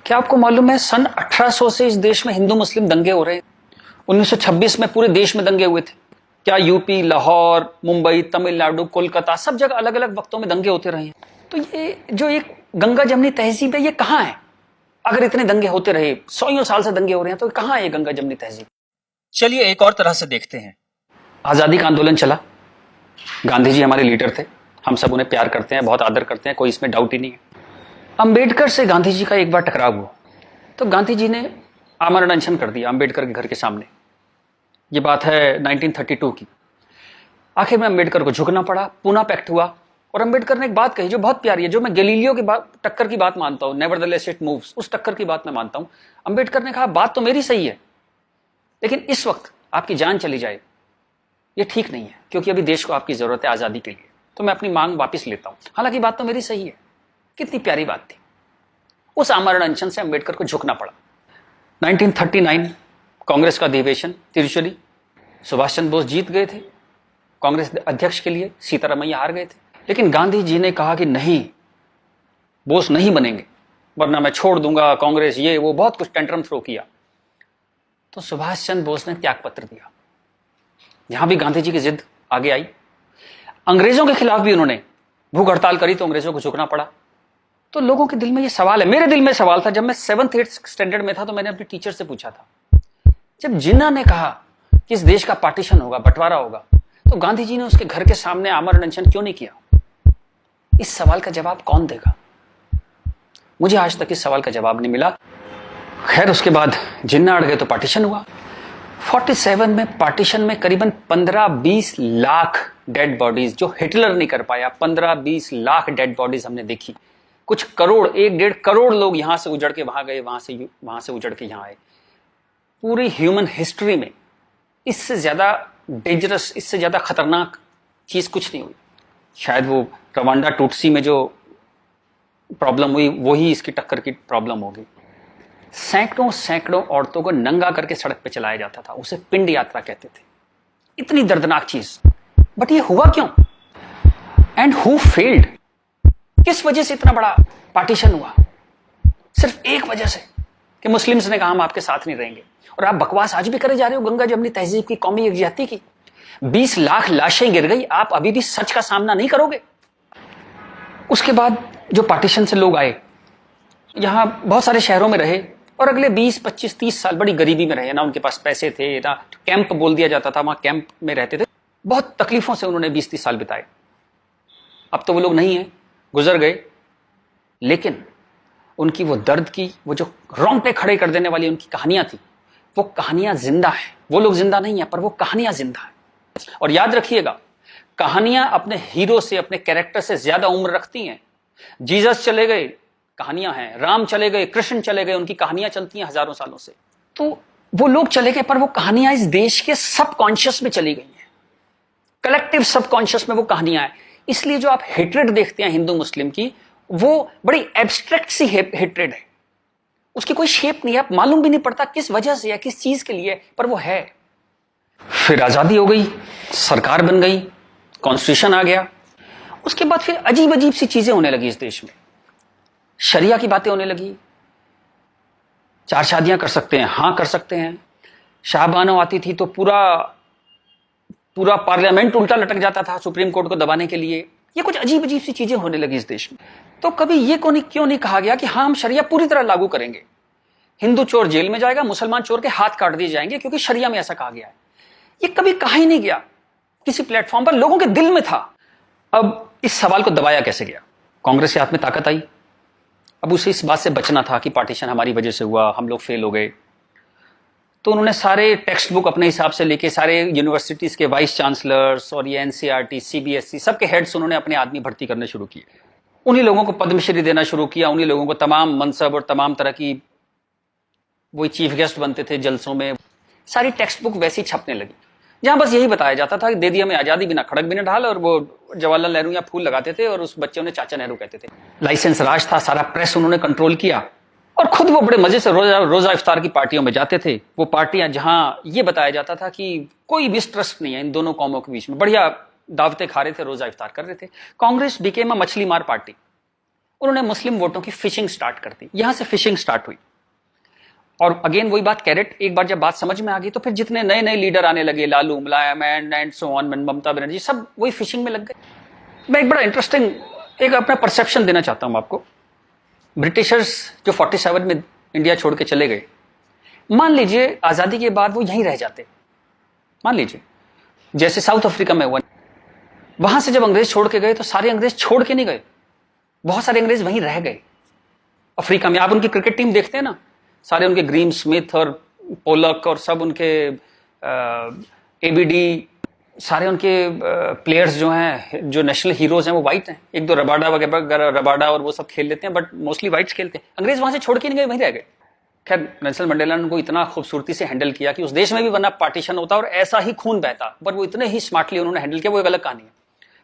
क्या आपको मालूम है सन 1800 से इस देश में हिंदू मुस्लिम दंगे हो रहे हैं। 1926 में पूरे देश में दंगे हुए थे। क्या यूपी, लाहौर, मुंबई, तमिलनाडु, कोलकाता सब जगह अलग अलग वक्तों में दंगे होते रहे हैं। तो ये जो एक गंगा जमनी तहजीब है ये कहाँ है? अगर इतने दंगे होते रहे, सौ साल से दंगे हो रहे हैं, तो कहाँ है ये गंगा जमनी तहजीब? चलिए एक और तरह से देखते हैं। आजादी का आंदोलन चला, गांधी जी हमारे लीडर थे, हम सब उन्हें प्यार करते हैं, बहुत आदर करते हैं, कोई इसमें डाउट ही नहीं है। अंबेडकर से गांधी जी का एक बार टकराव हुआ तो गांधी जी ने आमरण अनशन कर दिया अंबेडकर के घर के सामने। ये बात है 1932 की। आखिर में अंबेडकर को झुकना पड़ा, पूना पैक्ट हुआ और अंबेडकर ने एक बात कही जो बहुत प्यारी है, जो मैं गैलीलियो की बात, टक्कर की बात मानता हूं, नेवरदलेस इट मूव्स, उस टक्कर की बात मैं मानता हूं। अंबेडकर ने कहा बात तो मेरी सही है, लेकिन इस वक्त आपकी जान चली जाए ये ठीक नहीं है, क्योंकि अभी देश को आपकी जरूरत है आजादी के लिए, तो मैं अपनी मांग वापस लेता हूं। हालांकि बात तो मेरी सही है। कितनी प्यारी बात थी। उस आमरण अनशन से अंबेडकर को झुकना पड़ा। 1939 कांग्रेस का अधिवेशन तिरुचुरी, सुभाष चंद्र बोस जीत गए थे कांग्रेस अध्यक्ष के लिए, सीतारामैया हार गए थे। लेकिन गांधी जी ने कहा कि नहीं, बोस नहीं बनेंगे वरना मैं छोड़ दूंगा कांग्रेस, ये वो बहुत कुछ टेंट्रम थ्रो किया। तो सुभाष चंद्र बोस ने त्याग पत्र दिया। यहां भी गांधी जी की जिद आगे आई। अंग्रेजों के खिलाफ भी उन्होंने भूख हड़ताल करी तो अंग्रेजों को झुकना पड़ा। तो लोगों के दिल में ये सवाल है, मेरे दिल में सवाल था, जब मैं 7th 8th स्टैंडर्ड में था तो मैंने अपने टीचर से पूछा था, जब जिन्ना ने कहा कि इस देश का पार्टीशन होगा, बंटवारा होगा, तो गांधी जी ने उसके घर के सामने आमरण अनशन क्यों नहीं किया? इस सवाल का जवाब कौन देगा? मुझे आज तक इस सवाल का जवाब नहीं मिला। खैर उसके बाद जिन्ना अड़ गए तो पार्टीशन हुआ। 47 में पार्टीशन में करीबन 15-20 लाख डेड बॉडीज, जो हिटलर नहीं कर पाया, 15-20 लाख डेड बॉडीज हमने देखी। कुछ करोड़, 1-1.5 करोड़ लोग यहां से उजड़ के वहां गए, वहां से उजड़ के यहां आए। पूरी ह्यूमन हिस्ट्री में इससे ज्यादा डेंजरस, इससे ज्यादा खतरनाक चीज कुछ नहीं हुई। शायद वो रवांडा टूटसी में जो प्रॉब्लम हुई वही इसकी टक्कर की प्रॉब्लम होगी। सैकड़ों औरतों को नंगा करके सड़क पे चलाया जाता था, उसे पिंड यात्रा कहते थे। इतनी दर्दनाक चीज, बट ये हुआ क्यों? And who failed? किस वजह से इतना बड़ा पार्टीशन हुआ? सिर्फ एक वजह से कि मुस्लिम्स ने कहा हम आपके साथ नहीं रहेंगे। और आप बकवास आज भी करे जा रहे हो गंगा जमनी तहजीब की, कौमी यकजहती की। 20 लाख लाशें गिर गई, आप अभी भी सच का सामना नहीं करोगे? उसके बाद जो पार्टीशन से लोग आए, यहां बहुत सारे शहरों में रहे और अगले 20, 25, 30 साल बड़ी गरीबी में रहे। ना उनके पास पैसे थे, ना कैंप बोल दिया जाता था, वहां कैंप में रहते थे। बहुत तकलीफों से उन्होंने 20-30 साल बिताए। अब तो वो लोग नहीं है, गुजर गए, लेकिन उनकी वो दर्द की, वो जो रोंगटे खड़े कर देने वाली उनकी कहानियां थी, वो कहानियां जिंदा है। वो लोग जिंदा नहीं है, पर वो कहानियां जिंदा है। और याद रखिएगा, कहानियां अपने हीरो से, अपने कैरेक्टर से ज्यादा उम्र रखती हैं। जीसस चले गए, कहानियां हैं। राम चले गए, कृष्ण चले गए, उनकी कहानियां चलती हैं हजारों सालों से। तो वो लोग चले गए, पर वो कहानियां इस देश के सबकॉन्शियस में चली गई हैं। कलेक्टिव सबकॉन्शियस में वो कहानियां हैं। इसलिए जो आप हेट्रेड देखते हैं हिंदू मुस्लिम की, वो बड़ी एब्स्ट्रैक्ट सी हेट्रेड है। उसकी कोई शेप नहीं है, आप मालूम भी नहीं पड़ता किस वजह से या किस चीज के लिए, पर वो है। फिर आजादी हो गई, सरकार बन गई, कॉन्स्टिट्यूशन आ गया। उसके बाद फिर अजीब अजीब सी चीजें होने लगी इस देश में। शरिया की बातें होने लगी। 4 शादियां कर सकते हैं, हां कर सकते हैं। शाहबानो आती थी तो पूरा पार्लियामेंट उल्टा लटक जाता था सुप्रीम कोर्ट को दबाने के लिए। ये कुछ अजीब अजीब सी चीजें होने लगी इस देश में। तो कभी ये क्यों नहीं कहा गया कि हाँ हम शरिया पूरी तरह लागू करेंगे, हिंदू चोर जेल में जाएगा, मुसलमान चोर के हाथ काट दिए जाएंगे, क्योंकि शरिया में ऐसा कहा गया है। ये कभी कहा ही नहीं गया किसी प्लेटफॉर्म पर, लोगों के दिल में था। अब इस सवाल को दबाया कैसे गया? कांग्रेस के हाथ में ताकत आई। अब उसे इस बात से बचना था कि पार्टीशन हमारी वजह से हुआ, हम लोग फेल हो गए। तो उन्होंने सारे टेक्स्ट बुक अपने हिसाब से लेके, सारे यूनिवर्सिटीज के वाइस चांसलर्स और ये एनसीईआरटी, सीबीएसई, सबके हेड्स उन्होंने अपने आदमी भर्ती करने शुरू किए। उन्हीं लोगों को पद्मश्री देना शुरू किया, उन्हीं लोगों को तमाम मनसब और तमाम तरह की, वही चीफ गेस्ट बनते थे जलसों में। सारी टेक्स्ट बुक वैसी छपने लगी, जहां बस यही बताया जाता था कि दे दिया हमें आजादी, बिना खड़क बिना ढाल। और वो जवाहरलाल नेहरू या फूल लगाते थे और उस बच्चे उन्हें चाचा नेहरू कहते थे। लाइसेंस राज था, सारा प्रेस उन्होंने कंट्रोल किया। और खुद वो बड़े मजे से रोजा इफ्तार की पार्टियों में जाते थे। वो पार्टियां जहां ये बताया जाता था कि कोई मिसट्रस्ट नहीं है इन दोनों कौमों के बीच में, बढ़िया दावतें खा रहे थे, रोजा इफ्तार कर रहे थे। कांग्रेस बिकेम अ मछली मार पार्टी। उन्होंने मुस्लिम वोटों की फिशिंग स्टार्ट कर दी, यहां से फिशिंग स्टार्ट हुई। और अगेन वही बात, कैरेट, एक बार जब बात समझ में आ गई तो फिर जितने नए नए लीडर आने लगे, लालू, मुलायम and so on, Mamata Banerjee, सब वही फिशिंग में लग गए। मैं एक बड़ा इंटरेस्टिंग एक अपना परसेप्शन देना चाहता हूं आपको। ब्रिटिशर्स जो 47 में इंडिया छोड़ के चले गए, मान लीजिए आजादी के बाद वो यहीं रह जाते, मान लीजिए जैसे साउथ अफ्रीका में हुआ, वहां से जब अंग्रेज छोड़ के गए तो सारे अंग्रेज छोड़ के नहीं गए, बहुत सारे अंग्रेज वहीं रह गए अफ्रीका में। आप उनकी क्रिकेट टीम देखते हैं ना, सारे उनके ग्रीम स्मिथ और पोलक और सब उनके एबीडी, सारे उनके प्लेयर्स जो हैं, जो नेशनल हीरोज हैं, वो वाइट हैं। एक दो रबाडा वगैरह, रबाडा और वो सब खेल लेते हैं, बट मोस्टली वाइट्स खेलते हैं। अंग्रेज वहां से छोड़ के नहीं गए, वहीं रह गए। खैर नेल्सन मंडेला ने उनको इतना खूबसूरती से हैंडल किया कि उस देश में भी वरना पार्टीशन होता और ऐसा ही खून बहता, पर वो इतने ही स्मार्टली उन्होंने हैंडल किया। वो एक अलग कहानी है,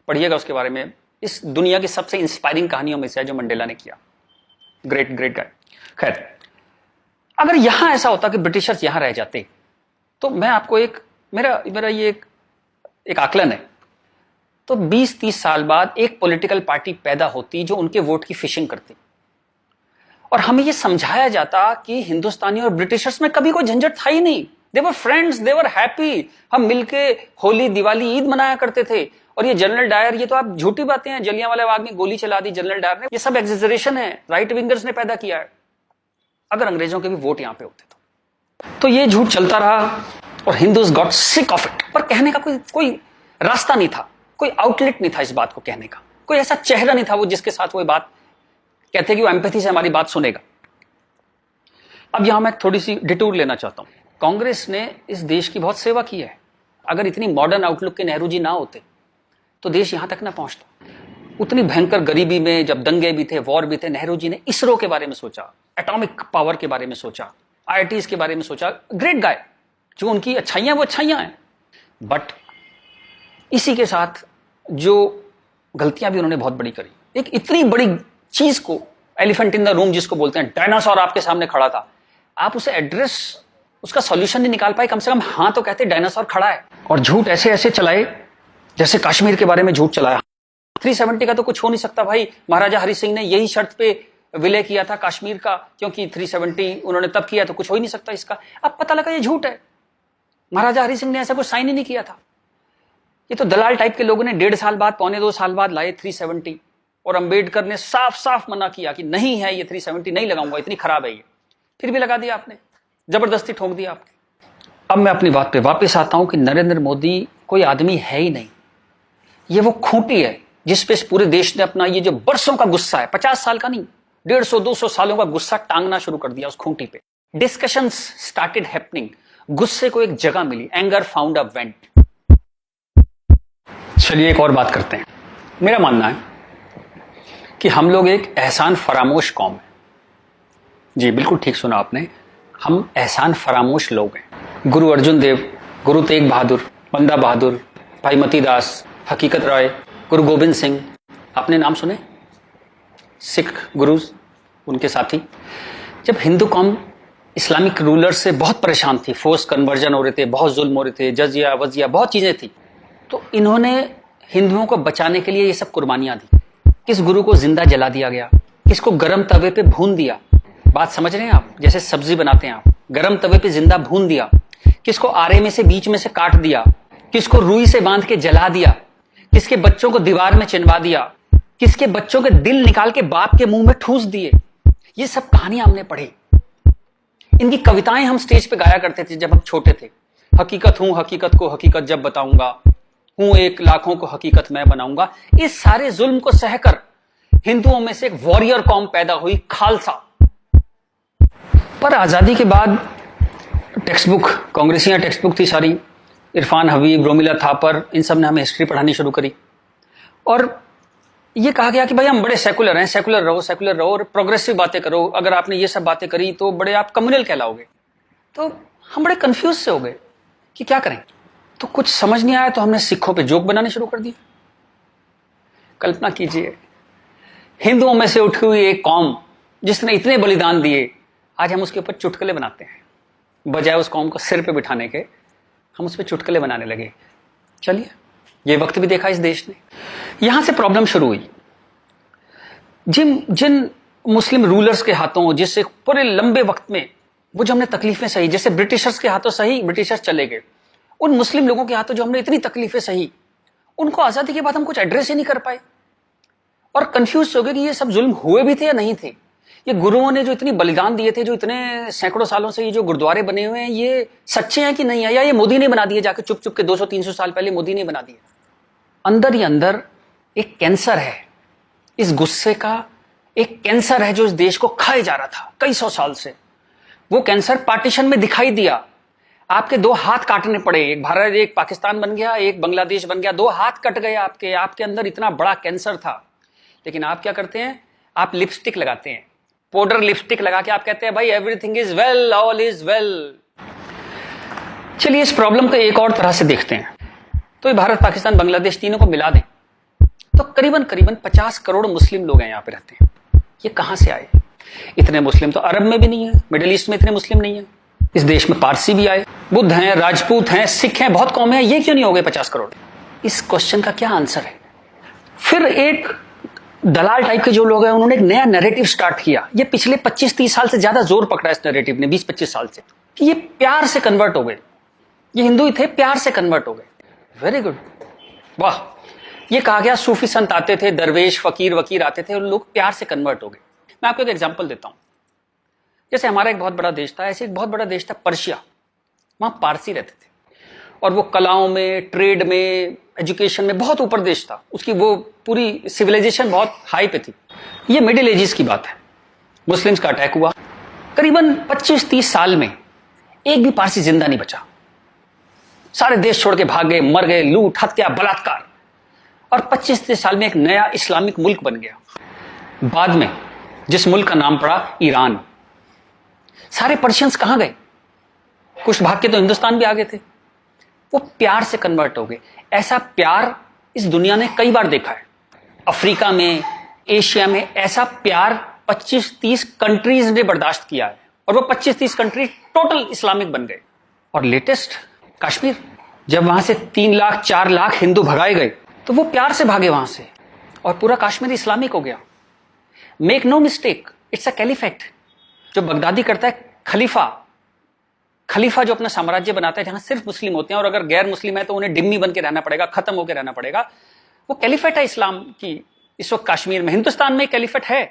पढ़िएगा उसके बारे में। इस दुनिया की सबसे इंस्पायरिंग कहानियों में से है जो मंडेला ने किया। Great great guy. खैर, अगर यहां ऐसा होता कि ब्रिटिशर्स यहां रह जाते, तो मैं आपको मेरा ये एक आकलन है, तो 20-30 साल बाद एक पॉलिटिकल पार्टी पैदा होती जो उनके वोट की फिशिंग करती, और हमें यह समझाया जाता कि हिंदुस्तानी और ब्रिटिशर्स में कभी कोई झंझट था ही नहीं। They were friends, they were happy. हम मिलके होली, दिवाली, ईद मनाया करते थे। और ये जनरल डायर, ये तो आप झूठी बातें हैं, जलियांवाला बाग में गोली चला दी जनरल डायर ने, ये सब एग्जेजरेशन है, राइट विंगर्स ने पैदा किया है। अगर अंग्रेजों के भी वोट यहां पे होते तो ये झूठ चलता रहा और Hindus got sick of it. पर कहने का कोई रास्ता नहीं था, कोई आउटलेट नहीं था इस बात को कहने का, कोई ऐसा चेहरा नहीं था वो जिसके साथ वो बात कहते कि वो एम्पैथी से हमारी बात सुनेगा। अब यहां मैं थोड़ी सी डिटूर लेना चाहता हूं। कांग्रेस ने इस देश की बहुत सेवा की है। अगर इतनी मॉडर्न आउटलुक के नेहरू जी ना होते तो देश यहां तक ना पहुंचता। उतनी भयंकर गरीबी में जब दंगे भी थे, वॉर भी थे, नेहरू जी ने इसरो के बारे में सोचा, एटॉमिक पावर के बारे में सोचा, आईआईटीज के बारे में सोचा। Great guy. जो उनकी अच्छाइयां वो अच्छाइयां हैं, बट इसी के साथ जो गलतियां भी उन्होंने बहुत बड़ी करी। एक इतनी बड़ी चीज को, एलिफेंट इन द रूम जिसको बोलते हैं, डायनासोर आपके सामने खड़ा था, आप उसे एड्रेस, उसका सॉल्यूशन नहीं निकाल पाए। कम से कम हाँ तो कहते डायनासोर खड़ा है। और झूठ ऐसे ऐसे चलाए, जैसे कश्मीर के बारे में झूठ चलाया। 370 का तो कुछ हो नहीं सकता भाई। महाराजा हरि सिंह ने यही शर्त पे विलय किया था कश्मीर का, क्योंकि 370 उन्होंने तब किया, तो कुछ हो ही नहीं सकता इसका। अब पता लगा ये झूठ है, महाराजा हरि सिंह ने ऐसा कुछ साइन ही नहीं किया था। ये तो दलाल टाइप के लोगों ने 1.5 साल बाद, 1.25 साल बाद लाए 370, और अंबेडकर ने साफ साफ मना किया कि नहीं है ये 370 नहीं लगाऊंगा, इतनी खराब है ये। फिर भी लगा दिया आपने, जबरदस्ती ठोक दिया आपने। अब मैं अपनी बात पे वापस आता हूं कि नरेंद्र मोदी कोई आदमी है ही नहीं, ये वो खूंटी है जिस पे पूरे देश ने अपना ये जो बरसों का गुस्सा है, 50 साल का नहीं, 150-200 सालों का गुस्सा टांगना शुरू कर दिया उस खूंटी पे। डिस्कशंस स्टार्टेड हैपनिंग, गुस्से को एक जगह मिली, एंगर फाउंड अ वेंट। चलिए एक और बात करते हैं। मेरा मानना है कि हम लोग एक एहसान फरामोश कौम है। जी बिल्कुल ठीक सुना आपने, हम एहसान फरामोश लोग हैं। गुरु अर्जुन देव, गुरु तेग बहादुर, बंदा बहादुर, भाई मती दास, हकीकत राय, गुरु गोविंद सिंह, आपने नाम सुने, सिख गुरुज, उनके साथी। जब हिंदू कौम इस्लामिक रूलर से बहुत परेशान थी, फोर्स कन्वर्जन हो रहे थे, बहुत जुल्म हो रहे थे, जजिया वजिया बहुत चीजें थी, तो इन्होंने हिंदुओं को बचाने के लिए ये सब कुर्बानियां दी। किस गुरु को जिंदा जला दिया गया, किसको गर्म तवे पे भून दिया, बात समझ रहे हैं आप, जैसे सब्जी बनाते हैं आप, गर्म तवे पे जिंदा भून दिया, किसको आरे में से बीच में से काट दिया, किसको रुई से बांध के जला दिया, किसके बच्चों को दीवार में चिनवा दिया, किसके बच्चों के दिल निकाल के बाप के मुंह में ठूस दिए। ये सब कहानियां हमने पढ़ी, इनकी कविताएं हम स्टेज पे गाया करते थे जब हम छोटे थे। हकीकत हूं, हकीकत को हकीकत जब बताऊंगा, हूं एक लाखों को हकीकत मैं बनाऊंगा। इस सारे जुल्म को सहकर हिंदुओं में से एक वॉरियर कौम पैदा हुई, खालसा। पर आजादी के बाद टेक्स्ट बुक, कांग्रेसियां टेक्स्ट बुक थी सारी, इरफान हबीब, रोमिला थापर, इन सब ने हमें हिस्ट्री पढ़ानी शुरू करी, और ये कहा गया कि भाई हम बड़े सेकुलर हैं, सेकुलर रहो और प्रोग्रेसिव बातें करो। अगर आपने ये सब बातें करी तो बड़े आप कम्युनल कहलाओगे। तो हम बड़े कंफ्यूज से हो गए कि क्या करें। तो कुछ समझ नहीं आया तो हमने सिखों पे जोक बनाने शुरू कर दिए। कल्पना कीजिए, हिंदुओं में से उठी हुई एक कौम जिसने इतने बलिदान दिए, आज हम उसके ऊपर चुटकुले बनाते हैं। बजाय उस कौम को सिर पे बिठाने के हम उस पर चुटकुले बनाने लगे। चलिए, ये वक्त भी देखा इस देश ने। यहां से प्रॉब्लम शुरू हुई। जिन जिन मुस्लिम रूलर्स के हाथों, जिससे पूरे लंबे वक्त में वो जो हमने तकलीफें सही, जैसे ब्रिटिशर्स के हाथों सही, ब्रिटिशर्स चले गए, उन मुस्लिम लोगों के हाथों जो हमने इतनी तकलीफें सही, उनको आजादी के बाद हम कुछ एड्रेस ही नहीं कर पाए और कंफ्यूज हो गए कि ये सब जुल्म हुए भी थे या नहीं थे। ये गुरुओं ने जो इतनी बलिदान दिए थे, जो इतने सैकड़ों सालों से ये जो गुरुद्वारे बने हुए हैं, ये सच्चे हैं कि नहीं है, या ये मोदी ने बना दिए जाके चुप चुप के 200-300 साल पहले मोदी ने बना दिए। अंदर ही अंदर एक कैंसर है, इस गुस्से का एक कैंसर है जो इस देश को खाए जा रहा था कई सौ साल से। वो कैंसर पार्टीशन में दिखाई दिया, आपके दो हाथ काटने पड़े, एक भारत एक पाकिस्तान बन गया, एक बांग्लादेश बन गया, दो हाथ कट गए आपके अंदर इतना बड़ा कैंसर था। लेकिन आप क्या करते हैं, आप लिपस्टिक लगाते हैं, पाउडर लिपस्टिक लगा के आप कहते हैं भाई everything is well, all is well. चलिए इस प्रॉब्लम को एक और तरह से देखते हैं। तो ये भारत पाकिस्तान बांग्लादेश तीनों को मिला दें तो करीबन 50 करोड़ मुस्लिम लोग हैं यहाँ पे रहते हैं। ये कहां से आए? इतने मुस्लिम तो अरब में भी नहीं है, मिडिल ईस्ट में इतने मुस्लिम नहीं है। इस देश में पारसी भी आए, बुद्ध हैं, राजपूत हैं, सिख हैं, बहुत कौम है, ये क्यों नहीं हो गए 50 करोड़? इस क्वेश्चन का क्या आंसर है? फिर एक दलाल टाइप के जो लोग हैं उन्होंने एक नया नैरेटिव स्टार्ट किया। ये पिछले 25-30 साल से ज्यादा जोर पकड़ा इस नैरेटिव ने, 20-25 साल से, कि ये प्यार से कन्वर्ट हो गए, ये हिंदू ही थे, प्यार से कन्वर्ट हो गए। वेरी गुड, वाह। ये कहा गया सूफी संत आते थे, दरवेश फकीर वकीर आते थे, और लोग प्यार से कन्वर्ट हो गए। मैं आपको एक एग्जांपल देता हूं। जैसे हमारा एक बहुत बड़ा देश था, ऐसे एक बहुत बड़ा देश था पर्शिया, वहां पारसी रहते थे और वो कलाओं में, ट्रेड में, एजुकेशन में बहुत ऊपर देश था, उसकी वो पूरी सिविलाइजेशन बहुत हाई पे थी। ये मिडिल एजेस की बात है, मुस्लिम्स का अटैक हुआ, करीबन 25-30 साल में एक भी पारसी जिंदा नहीं बचा, सारे देश छोड़ के भाग गए, मर गए, लूट हत्या बलात्कार, और 25-30 साल में एक नया इस्लामिक मुल्क बन गया। बाद में जिस मुल्क का नाम पड़ा ईरान। सारे पर्शियंस कहां गए? कुछ भाग के तो हिंदुस्तान भी आ गए थे। वो प्यार से कन्वर्ट हो गए। ऐसा प्यार इस दुनिया ने कई बार देखा है, अफ्रीका में, एशिया में, ऐसा प्यार 25-30 कंट्रीज ने बर्दाश्त किया है, और वो 25-30 कंट्री टोटल इस्लामिक बन गए। और लेटेस्ट कश्मीर, जब वहां से 3 लाख 4 लाख हिंदू भगाए गए तो वो प्यार से भागे वहां से, और पूरा कश्मीर इस्लामिक हो गया। Make no mistake, it's a caliphate. जो बगदादी करता है खलीफा जो अपना साम्राज्य बनाता है जहां सिर्फ मुस्लिम होते हैं, और अगर गैर मुस्लिम है तो उन्हें डिम्मी बन के रहना पड़ेगा, खत्म होकर रहना पड़ेगा, वो कैलिफेट है इस्लाम की। इस वक्त कश्मीर में, हिंदुस्तान में कैलिफेट है।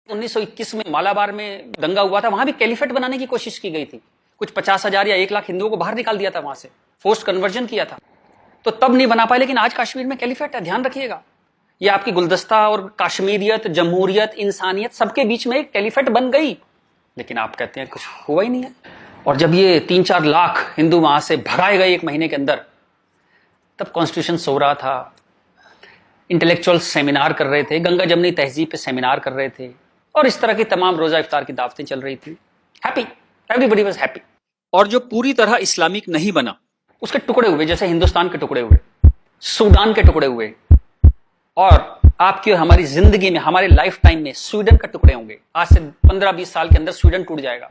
1921 में मालाबार में दंगा हुआ था, वहां भी कैलिफेट बनाने की कोशिश की गई थी। कुछ 50,000 या 1 लाख हिंदुओं को बाहर निकाल दिया था वहां से, फोर्स्ड कन्वर्जन किया था, तो तब नहीं बना पाए। लेकिन आज कश्मीर में कैलिफेट है, ध्यान रखिएगा। ये आपकी गुलदस्ता और कश्मीरियत, जमहूरियत, इंसानियत सबके बीच में एक कैलिफेट बन गई। लेकिन आप कहते हैं कुछ हुआ ही नहीं है। और जब ये 3-4 लाख हिंदू वहां से भगाए गए 1 महीने के अंदर, तब कॉन्स्टिट्यूशन सो रहा था, इंटेलेक्चुअल सेमिनार कर रहे थे, गंगा जमनी तहजीब पे सेमिनार कर रहे थे, और इस तरह की तमाम रोजा इफ्तार की दावतें चल रही थी। Happy, everybody was happy. और जो पूरी तरह इस्लामिक नहीं बना, उसके टुकड़े हुए, जैसे हिंदुस्तान के टुकड़े हुए, सूडान के टुकड़े हुए, और आपकी और हमारी जिंदगी में, हमारे लाइफ टाइम में स्वीडन के टुकड़े होंगे। आज से 15-20 साल के अंदर स्वीडन टूट जाएगा।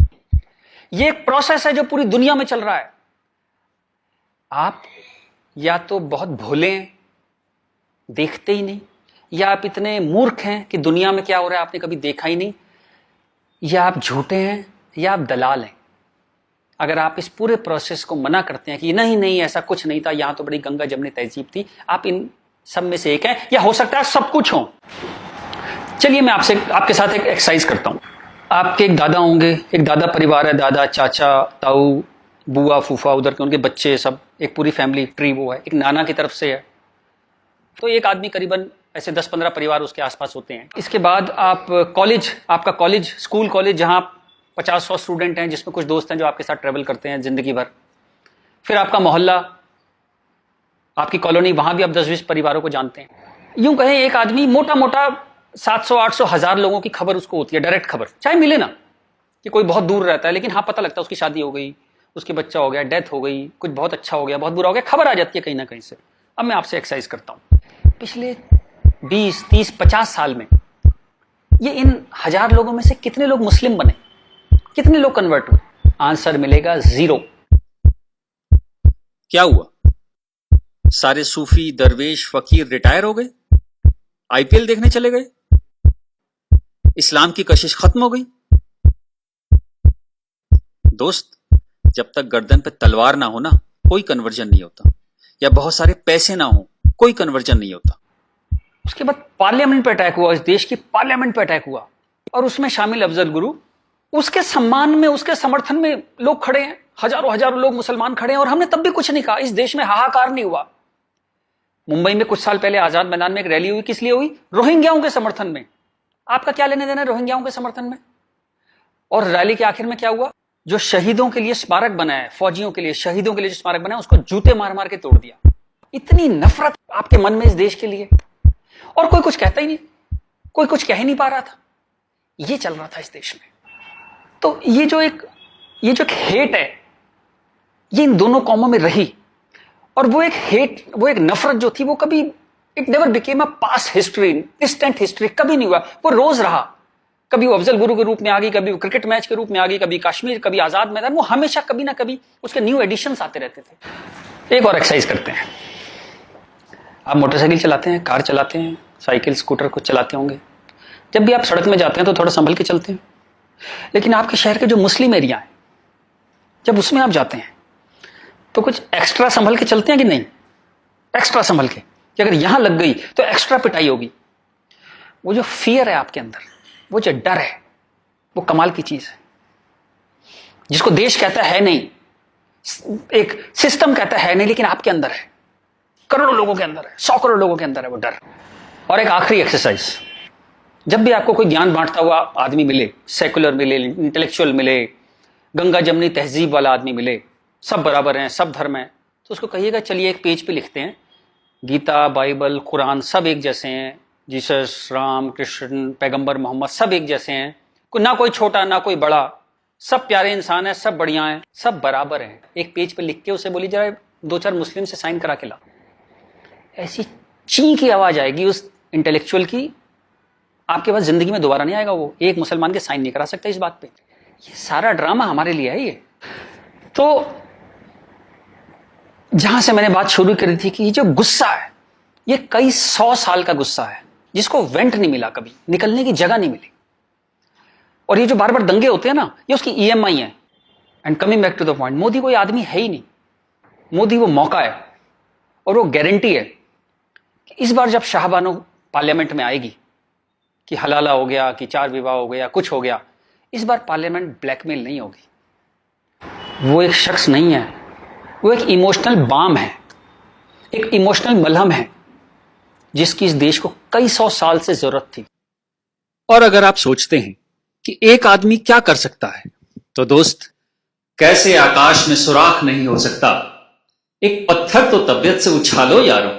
ये एक प्रोसेस है जो पूरी दुनिया में चल रहा है। आप या तो बहुत भोले हैं, देखते ही नहीं, या आप इतने मूर्ख हैं कि दुनिया में क्या हो रहा है आपने कभी देखा ही नहीं, या आप झूठे हैं, या आप दलाल हैं। अगर आप इस पूरे प्रोसेस को मना करते हैं कि नहीं ऐसा कुछ नहीं था, यहां तो बड़ी गंगा जमनी तहजीब थी, आप इन सब में से एक है, या हो सकता है सब कुछ हो। चलिए मैं आपके साथ एक एक्सरसाइज करता हूं। आपके एक दादा होंगे, एक दादा परिवार है, दादा, चाचा, ताऊ, बुआ, फूफा, उधर के उनके बच्चे, सब एक पूरी फैमिली ट्री वो है। एक नाना की तरफ से है, तो एक आदमी करीबन ऐसे 10-15 परिवार उसके आसपास होते हैं। इसके बाद आप कॉलेज, आपका कॉलेज, स्कूल कॉलेज, जहां 50-100 स्टूडेंट हैं, जिसमें कुछ दोस्त हैं जो आपके साथ ट्रेवल करते हैं जिंदगी भर। फिर आपका मोहल्ला, आपकी कॉलोनी, वहां भी आप 10-20 परिवारों को जानते हैं। यूं कहें एक आदमी मोटा मोटा 700-800 1000 लोगों की खबर उसको होती है, डायरेक्ट खबर, चाहे मिले ना कि कोई बहुत दूर रहता है, लेकिन हाँ पता लगता है उसकी शादी हो गई, उसके बच्चा हो गया, डेथ हो गई, कुछ बहुत अच्छा हो गया, बहुत बुरा हो गया, खबर आ जाती है कहीं ना कहीं से। अब मैं आपसे एक्सरसाइज करता हूं, पिछले 20, 30, 50 साल में ये इन 1000 लोगों में से कितने लोग मुस्लिम बने, कितने लोग कन्वर्ट हुए? आंसर मिलेगा 0। क्या हुआ? सारे सूफी, दरवेश, फकीर रिटायर हो गए, आईपीएल देखने चले गए, इस्लाम की कशिश खत्म हो गई। दोस्त, जब तक गर्दन पे तलवार ना हो ना, कोई कन्वर्जन नहीं होता, या बहुत सारे पैसे ना हो, कोई कन्वर्जन नहीं होता। उसके बाद पार्लियामेंट पे अटैक हुआ, इस देश की पार्लियामेंट पे अटैक हुआ, और उसमें शामिल अफजल गुरु, उसके सम्मान में, उसके समर्थन में लोग खड़े हैं, हजारों हजारों लोग मुसलमान खड़े हैं, और हमने तब भी कुछ नहीं कहा। इस देश में हाहाकार नहीं हुआ। मुंबई में कुछ साल पहले आजाद मैदान में एक रैली हुई, किस लिए हुई? रोहिंग्याओं के समर्थन में। आपका क्या लेने देना रोहिंग्याओं के समर्थन में? और रैली के आखिर में क्या हुआ? जो शहीदों के लिए स्मारक बना है, फौजियों के लिए, शहीदों के लिए जो स्मारक बना है, उसको जूते मार मार के तोड़ दिया। इतनी नफरत आपके मन में इस देश के लिए, और कोई कुछ कहता ही नहीं, कोई कुछ कह ही नहीं पा रहा था। ये चल रहा था इस देश में। तो ये जो एक हेट है, ये इन दोनों कौमों में रही, और वो एक हेट, वो एक नफरत जो थी, वो कभी, it never became a past history, distant history, कभी नहीं हुआ। वो रोज रहा। कभी वो अफजल गुरु के रूप में आ गई, कभी वो क्रिकेट मैच के रूप में आ गई, कभी कश्मीर, कभी आजाद मैदान, वो हमेशा कभी ना कभी उसके न्यू एडिशंस आते रहते थे। एक और एक्सरसाइज करते हैं। आप मोटरसाइकिल चलाते हैं, कार चलाते हैं, साइकिल, स्कूटर कुछ चलाते होंगे। जब भी आप सड़क में जाते हैं तो थोड़ा संभल के चलते हैं। लेकिन आपके शहर के जो मुस्लिम एरिया है, जब उसमें आप जाते हैं तो कुछ एक्स्ट्रा संभल के चलते हैं कि नहीं? एक्स्ट्रा संभल के, कि अगर यहां लग गई तो एक्स्ट्रा पिटाई होगी। वो जो फियर है आपके अंदर, वो जो डर है, वो कमाल की चीज है, जिसको देश कहता है नहीं, एक सिस्टम कहता है नहीं, लेकिन आपके अंदर है, करोड़ों लोगों के अंदर है, 100 करोड़ लोगों के अंदर है वो डर। और एक आखिरी एक्सरसाइज, जब भी आपको कोई ज्ञान बांटता हुआ आदमी मिले, सेकुलर मिले, इंटेलेक्चुअल मिले, गंगा जमनी तहजीब वाला आदमी मिले, सब बराबर हैं, सब धर्म है, तो उसको कहिएगा चलिए एक पेज पे लिखते हैं, गीता, बाइबल, कुरान सब एक जैसे हैं, जीसस, राम, कृष्ण, पैगंबर मोहम्मद सब एक जैसे हैं, ना कोई छोटा ना कोई बड़ा, सब प्यारे इंसान है, सब बढ़िया हैं, सब बराबर हैं। एक पेज पे लिख के उसे बोली जरा 2-4 मुस्लिम से साइन करा के ला। ऐसी ची की आवाज आएगी उस इंटेलेक्चुअल की, आपके पास जिंदगी में दोबारा नहीं आएगा। वो एक मुसलमान के साइन नहीं करा सकता इस बात पे। ये सारा ड्रामा हमारे लिए है। ये तो जहां से मैंने बात शुरू करी थी कि ये जो गुस्सा है, ये कई 100 साल का गुस्सा है, जिसको वेंट नहीं मिला, कभी निकलने की जगह नहीं मिली। और ये जो बार बार दंगे होते हैं ना, ये उसकी EMI है। And coming back to the point, Modi कोई आदमी है ही नहीं। मोदी वो मौका है, और वो गारंटी है कि इस बार जब शाहबानो पार्लियामेंट में आएगी, कि हलाला हो गया, कि 4 विवाह हो गया, कुछ हो गया, इस बार पार्लियामेंट ब्लैकमेल नहीं होगी। वो एक शख्स नहीं है, वो एक इमोशनल बाम है, एक इमोशनल मलहम है, जिसकी इस देश को कई 100 साल से जरूरत थी। और अगर आप सोचते हैं कि एक आदमी क्या कर सकता है, तो दोस्त, कैसे आकाश में सुराख नहीं हो सकता, एक पत्थर तो तबीयत से उछालो यारो।